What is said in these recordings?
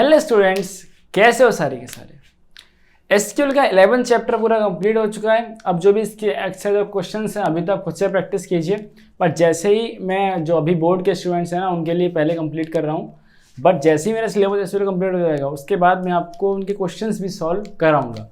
Hello students, कैसे हो सारे के सारे। एसक्यूएल का 11 चैप्टर पूरा कंप्लीट हो चुका है। अब जो भी इसके एक्सरसाइज और क्वेश्चन हैं अभी तक खुद से प्रैक्टिस कीजिए। बट जैसे ही मैं जो अभी बोर्ड के स्टूडेंट्स हैं ना उनके लिए पहले कंप्लीट कर रहा हूँ। बट जैसे ही मेरा सिलेबस एसक्यूएल कंप्लीट हो जाएगा उसके बाद मैं आपको उनके क्वेश्चंस भी सॉल्व कराऊंगा।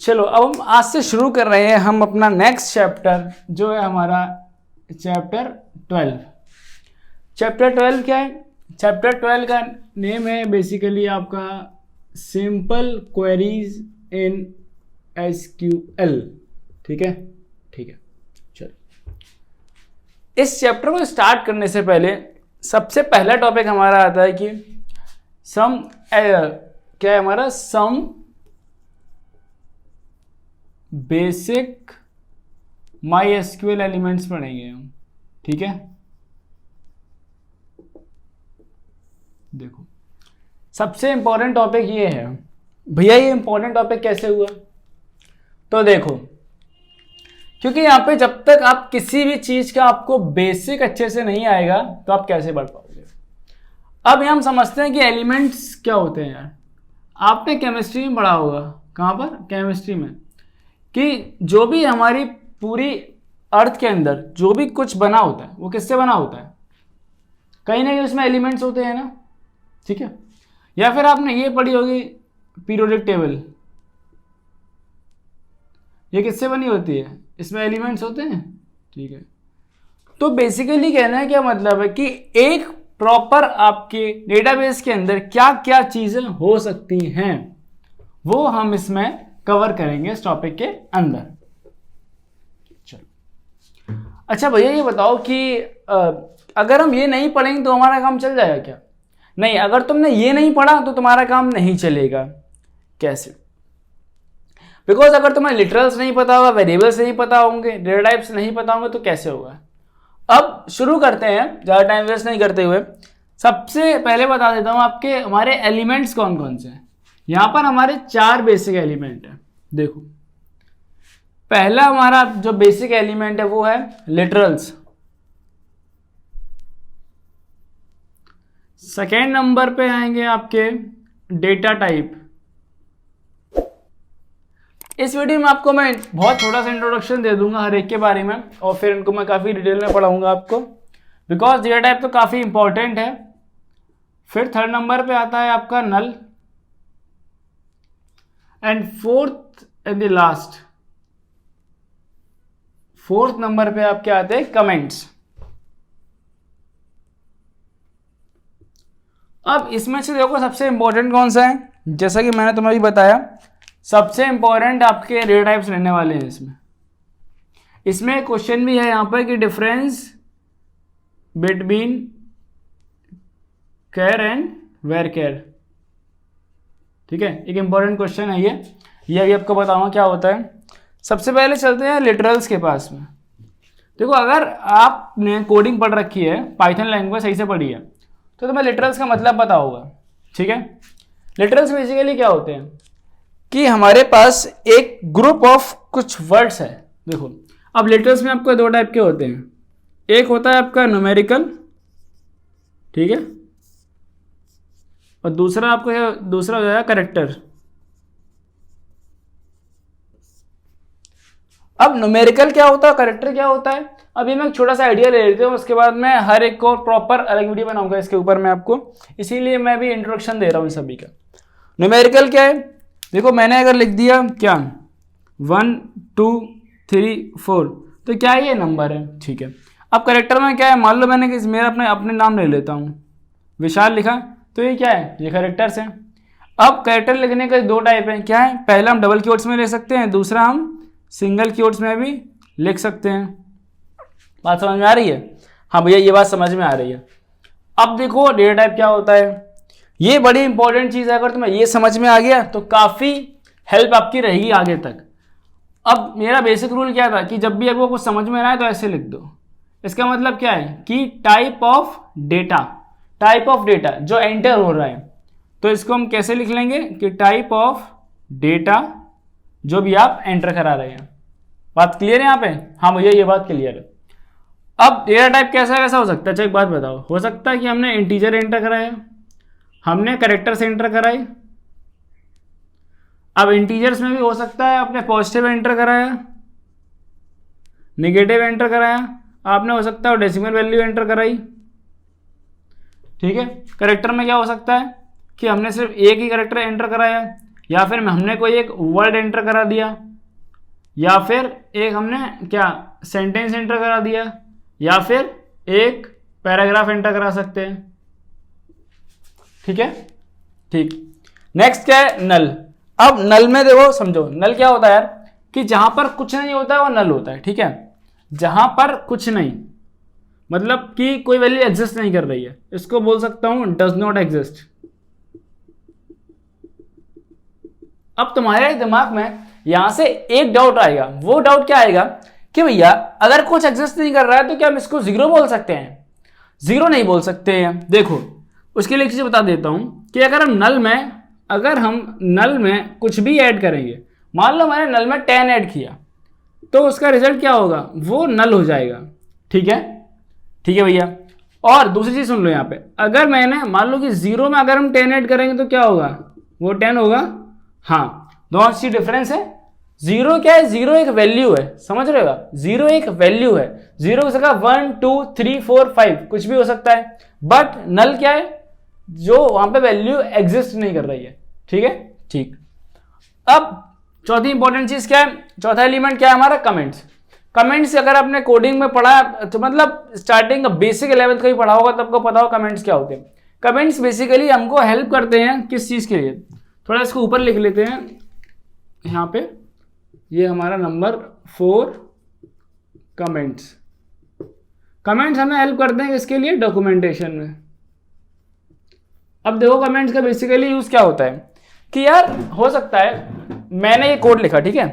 चलो अब हम आज से शुरू कर रहे हैं हम अपना नेक्स्ट चैप्टर जो है हमारा चैप्टर 12। चैप्टर 12 क्या है? चैप्टर 12 का नेम है बेसिकली आपका सिंपल क्वेरीज इन एसक्यूएल। ठीक है। चलो इस चैप्टर को स्टार्ट करने से पहले सबसे पहला टॉपिक हमारा आता है कि सम क्या है हमारा some basic MySQL elements पढ़ेंगे हम। ठीक है। देखो सबसे इंपॉर्टेंट टॉपिक ये है भैया। ये इंपॉर्टेंट टॉपिक कैसे हुआ? तो देखो क्योंकि यहाँ पे जब तक आप किसी भी चीज का आपको बेसिक अच्छे से नहीं आएगा तो आप कैसे बढ़ पाओगे। अब हम समझते हैं कि एलिमेंट्स क्या होते हैं यार। आपने केमिस्ट्री में पढ़ा होगा। कहाँ पर? केमिस्ट्री में। कि जो भी हमारी पूरी अर्थ के अंदर जो भी कुछ बना होता है वो किससे बना होता है? कहीं ना कहीं उसमें एलिमेंट्स होते हैं ना। ठीक है। या फिर आपने ये पढ़ी होगी पीरियोडिक टेबल। ये किससे बनी होती है? इसमें एलिमेंट्स होते हैं। ठीक है। तो बेसिकली कहना है क्या मतलब है कि एक प्रॉपर आपके डेटाबेस के अंदर क्या क्या चीजें हो सकती हैं वो हम इसमें कवर करेंगे इस टॉपिक के अंदर। चलो अच्छा भैया ये बताओ कि अगर हम ये नहीं पढ़ेंगे तो हमारा काम चल जाएगा क्या? नहीं, अगर तुमने ये नहीं पढ़ा तो तुम्हारा काम नहीं चलेगा। कैसे? बिकॉज अगर तुम्हें लिटरल्स नहीं पता होगा, वेरिएबल्स नहीं पता होंगे, डेटा टाइप्स नहीं पता होंगे तो कैसे होगा। अब शुरू करते हैं ज़्यादा टाइम वेस्ट नहीं करते हुए। सबसे पहले बता देता हूं आपके हमारे एलिमेंट्स कौन कौन से हैं। यहां पर हमारे 4 बेसिक एलिमेंट है। देखो पहला हमारा जो बेसिक एलिमेंट है वो है लिटरल्स। सेकेंड नंबर पे आएंगे आपके डेटा टाइप। इस वीडियो में आपको मैं बहुत थोड़ा सा इंट्रोडक्शन दे दूंगा हर एक के बारे में और फिर इनको मैं काफ़ी डिटेल में पढ़ाऊंगा आपको बिकॉज डेटा टाइप तो काफ़ी इंपॉर्टेंट है। फिर थर्ड नंबर पे आता है आपका null and fourth and the last fourth number पे आपके आते हैं कमेंट्स। अब इसमें से देखो सबसे इंपॉर्टेंट कौन सा है। जैसा कि मैंने तुम्हें भी बताया सबसे इंपॉर्टेंट आपके डेटा टाइप्स रहने वाले हैं। इसमें क्वेश्चन भी है यहां पर कि difference between care and where care. ठीक है, एक इंपॉर्टेंट क्वेश्चन है ये अभी आपको बताऊंगा क्या होता है। सबसे पहले चलते हैं लिटरल्स के पास में। देखो अगर आपने कोडिंग पढ़ रखी है, पाइथन लैंग्वेज सही से पढ़ी है तो तुम्हें लिटरल्स का मतलब पता होगा। ठीक है। लिटरल्स बेसिकली क्या होते हैं कि हमारे पास एक ग्रुप ऑफ कुछ वर्ड्स है। देखो अब लिटरल्स में आपको 2 टाइप के होते हैं। एक होता है आपका न्यूमेरिकल, ठीक है, और दूसरा हो जाएगा कैरेक्टर। अब न्यूमेरिकल क्या होता है, कैरेक्टर क्या होता है, अभी मैं एक छोटा सा आइडिया ले लेते हूँ उसके बाद मैं हर एक को प्रॉपर अलग वीडियो बनाऊंगा इसके ऊपर मैं आपको, इसीलिए मैं भी इंट्रोडक्शन दे रहा हूँ सभी का। न्यूमेरिकल क्या है? देखो मैंने अगर लिख दिया क्या 1 2 3 4 तो क्या ये नंबर है। ठीक है। अब कैरेक्टर में क्या है, मान लो मैंने मेरा अपने नाम ले लेता हूँ विशाल लिखा तो ये क्या है, ये कैरेक्टर्स है। अब कैरेक्टर लिखने के 2 टाइप हैं। क्या है? पहला हम डबल कीवर्ड्स में ले सकते हैं, दूसरा हम सिंगल कीवर्ड्स में भी लिख सकते हैं। बात समझ में आ रही है? हाँ भैया ये बात समझ में आ रही है। अब देखो डेटा टाइप क्या होता है, ये बड़ी इंपॉर्टेंट चीज है। अगर तुम्हें ये समझ में आ गया तो काफी हेल्प आपकी रहेगी आगे तक। अब मेरा बेसिक रूल क्या था कि जब भी आपको कुछ समझ में आए तो ऐसे लिख दो। इसका मतलब क्या है कि टाइप ऑफ डेटा जो एंटर हो रहा है तो इसको हम कैसे लिख लेंगे कि टाइप ऑफ डेटा जो भी आप एंटर करा रहे हैं। बात क्लियर है यहाँ पे? हाँ भैया ये बात क्लियर है। अब डेटा टाइप कैसा हो सकता है? अच्छा एक बात बताओ, हो सकता है कि हमने इंटीजर एंटर कराया, हमने कैरेक्टर से एंटर कराई। अब इंटीजर्स में भी हो सकता है आपने पॉजिटिव एंटर कराया, नेगेटिव एंटर कराया, आपने हो सकता है डेसिमल वैल्यू एंटर कराई। ठीक है, कैरेक्टर में क्या हो सकता है कि हमने सिर्फ एक ही कैरेक्टर एंटर कराया, या फिर हमने कोई एक वर्ड एंटर करा दिया, या फिर एक हमने क्या सेंटेंस एंटर करा दिया, या फिर एक पैराग्राफ एंटर करा सकते हैं। ठीक है, ठीक। नेक्स्ट क्या है, नल। अब नल में देखो, समझो नल क्या होता है यार, कि जहां पर कुछ नहीं होता है वो नल होता है। ठीक है, जहां पर कुछ नहीं, मतलब कि कोई वैल्यू एग्जिस्ट नहीं कर रही है, इसको बोल सकता हूं डज नॉट एग्जिस्ट। अब तुम्हारे दिमाग में यहां से एक डाउट आएगा, वो डाउट क्या आएगा कि भैया अगर कुछ एग्जिस्ट नहीं कर रहा है तो क्या हम इसको जीरो बोल सकते हैं? जीरो नहीं बोल सकते हैं। देखो उसके लिए एक चीज बता देता हूं कि अगर हम नल में कुछ भी ऐड करेंगे, मान लो मैंने नल में 10 ऐड किया, तो उसका रिजल्ट क्या होगा, वो नल हो जाएगा। ठीक है, ठीक है भैया। और दूसरी चीज सुन लो यहाँ पे, अगर मैंने मान लो कि जीरो में अगर हम 10 ऐड करेंगे तो क्या होगा, वो 10 होगा। हाँ, दोनों सी डिफरेंस है। जीरो क्या है, जीरो एक वैल्यू है, समझ रहे हो? जीरो एक वैल्यू है, जीरो हो सकता है 1 2 3 4 5 कुछ भी हो सकता है। बट नल क्या है, जो वहां पे वैल्यू एग्जिस्ट नहीं कर रही है। ठीक है, ठीक। अब चौथी इंपॉर्टेंट चीज क्या है, चौथा एलिमेंट क्या है हमारा, कमेंट्स। कमेंट्स अगर आपने कोडिंग में पढ़ा तो मतलब स्टार्टिंग बेसिक 11th का ही पढ़ा होगा, तब को पता हो कमेंट्स क्या होते हैं। कमेंट्स बेसिकली हमको हेल्प करते हैं किस चीज के लिए, थोड़ा इसको ऊपर लिख लेते हैं यहाँ पे, ये हमारा नंबर 4 कमेंट्स। कमेंट्स हमें हेल्प करते हैं इसके लिए, डॉक्यूमेंटेशन में। अब देखो कमेंट्स का बेसिकली यूज क्या होता है कि यार हो सकता है मैंने ये कोड लिखा, ठीक है,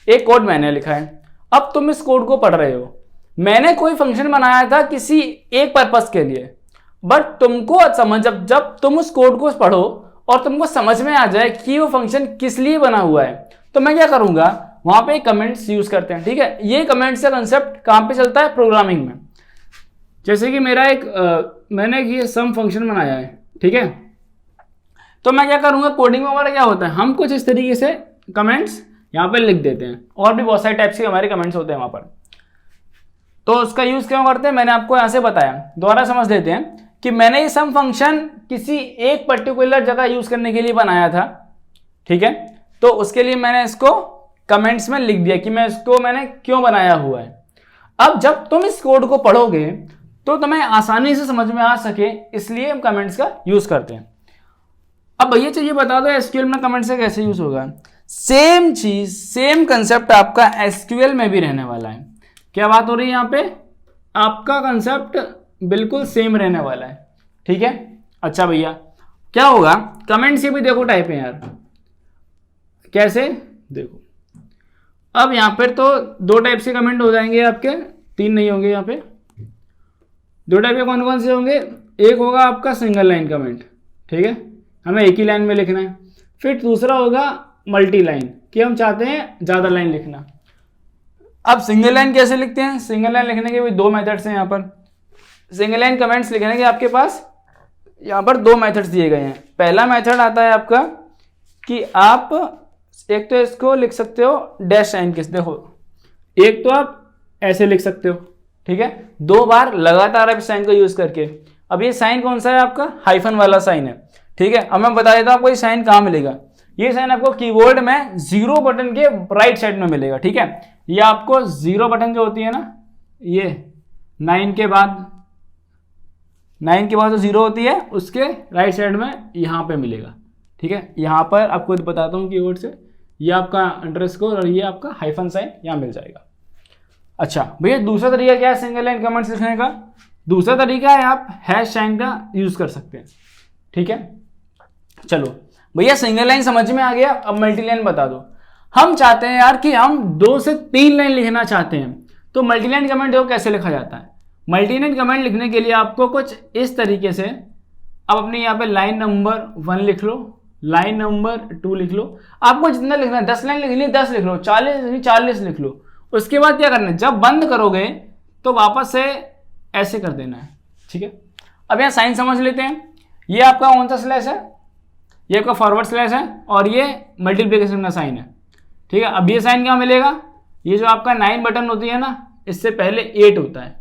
एक कोड मैंने लिखा है, अब तुम इस कोड को पढ़ रहे हो, मैंने कोई फंक्शन बनाया था किसी एक पर्पस के लिए, बट तुमको समझ जब तुम उस कोड को पढ़ो और तुमको समझ में आ जाए कि वो फंक्शन किस लिए बना हुआ है, तो मैं क्या करूंगा, वहां पे कमेंट्स यूज करते हैं। ठीक है, ये कमेंट्स का कंसेप्ट कहां पे चलता है, प्रोग्रामिंग में। जैसे कि मेरा मैंने ये सम फंक्शन बनाया है, ठीक है, तो मैं क्या करूंगा, कोडिंग में हमारा क्या होता है, हम कुछ इस तरीके से कमेंट्स यहाँ पे लिख देते हैं, और भी बहुत सारे टाइप्स के हमारे कमेंट्स होते हैं वहां पर। तो उसका यूज क्यों करते हैं, मैंने आपको यहां से बताया, दोबारा समझ लेते हैं कि मैंने ये सम फंक्शन किसी एक पर्टिकुलर जगह यूज करने के लिए बनाया था। ठीक है, तो उसके लिए मैंने इसको कमेंट्स में लिख दिया कि मैंने क्यों बनाया हुआ है। अब जब तुम इस कोड को पढ़ोगे तो तुम्हें आसानी से समझ में आ सके, इसलिए हम कमेंट्स का यूज करते हैं। अब भैया चाहिए बता दो एसक्यूएल में कमेंट्स का कैसे यूज होगा। सेम चीज, सेम कंसेप्ट आपका एसक्यूएल में भी रहने वाला है। क्या बात हो रही है यहाँ पे, आपका कंसेप्ट बिल्कुल सेम रहने वाला है। ठीक है, अच्छा भैया क्या होगा, कमेंट्स के भी देखो टाइप है यार, कैसे देखो, अब यहाँ पर तो 2 टाइप से कमेंट हो जाएंगे आपके, 3 नहीं होंगे यहाँ पे। 2 टाइप के कौन कौन से होंगे, एक होगा आपका सिंगल लाइन कमेंट, ठीक है, हमें एक ही लाइन में लिखना है। फिर दूसरा होगा मल्टी लाइन, कि हम चाहते हैं ज़्यादा लाइन लिखना। अब सिंगल लाइन कैसे लिखते हैं, सिंगल लाइन लिखने के भी 2 मेथड्स हैं यहाँ पर। सिंगल लाइन कमेंट्स लिखने के आपके पास यहाँ पर 2 मेथड्स दिए गए हैं। पहला मेथड आता है आपका कि आप एक तो इसको लिख सकते हो डैश साइन के, देखो एक तो आप ऐसे लिख सकते हो, ठीक है, 2 बार लगातार आप इस साइन को यूज करके। अब ये साइन कौन सा है आपका, हाइफन वाला साइन है। ठीक है, अब मैं बता देता हूं आपको ये साइन कहां मिलेगा। ये साइन आपको कीबोर्ड में 0 बटन के राइट साइड में मिलेगा। ठीक है, ये आपको 0 बटन जो होती है ना, ये 9 के बाद जो 0 होती है उसके राइट साइड में यहां पे मिलेगा। ठीक है, यहां पर आपको बताता हूं कीबोर्ड से, ये आपका अंडरस्कोर और ये आपका हाइफन साइन यहां मिल जाएगा। अच्छा भैया दूसरा तरीका क्या है सिंगल लाइन कमेंट्स लिखने का, दूसरा तरीका है आप हैश साइन का यूज कर सकते हैं। ठीक है, चलो भैया सिंगल लाइन समझ में आ गया, अब मल्टी लाइन बता दो। हम चाहते हैं यार कि हम 2 से 3 लाइन लिखना चाहते हैं, तो मल्टी लाइन कमेंट देखो कैसे लिखा जाता है। मल्टी लाइन कमेंट लिखने के लिए आपको कुछ इस तरीके से, अब अपने यहाँ पे लाइन नंबर 1 लिख लो, लाइन नंबर 2 लिख लो, आपको जितना लिखना है, 10 लाइन लिखनी है 10 लिख लो, 40 लिख लो। उसके बाद क्या करना है, जब बंद करोगे तो वापस से ऐसे कर देना है। ठीक है, अब यहाँ साइन समझ लेते हैं। ये आपका कौन सा स्लैश है, ये आपका फॉरवर्ड स्लैश है और ये मल्टीप्लिकेशन का साइन है, ठीक है। अब ये साइन क्या मिलेगा, ये जो आपका 9 बटन होती है ना, इससे पहले 8 होता है,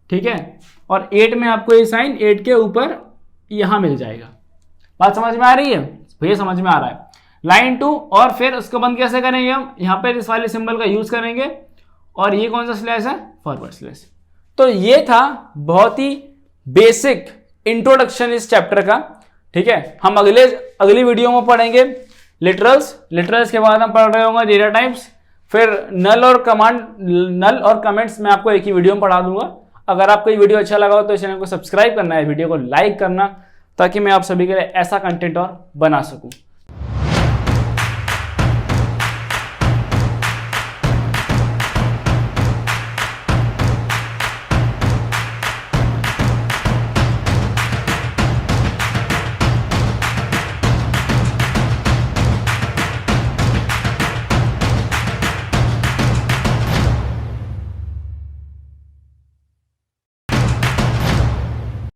ठीक है, और 8 में आपको ये साइन 8 के ऊपर यहां मिल जाएगा। बात समझ में आ रही है भैया, समझ में आ रहा है। लाइन 2 और फिर उसको बंद कैसे करेंगे हम, यहाँ पर इस वाले सिंबल का यूज करेंगे और ये कौन सा स्लैश है, फॉरवर्ड स्लैश। तो ये था बहुत ही बेसिक इंट्रोडक्शन इस चैप्टर का, ठीक है। हम अगली वीडियो में पढ़ेंगे लिटरल्स के बाद हम पढ़ रहे होंगे डेटा टाइप्स, फिर नल और कमेंट्स मैं आपको एक ही वीडियो में पढ़ा दूंगा। अगर आपको ये वीडियो अच्छा लगा हो तो इस चैनल को सब्सक्राइब करना है, वीडियो को लाइक करना, ताकि मैं आप सभी के लिए ऐसा कंटेंट और बना सकूं।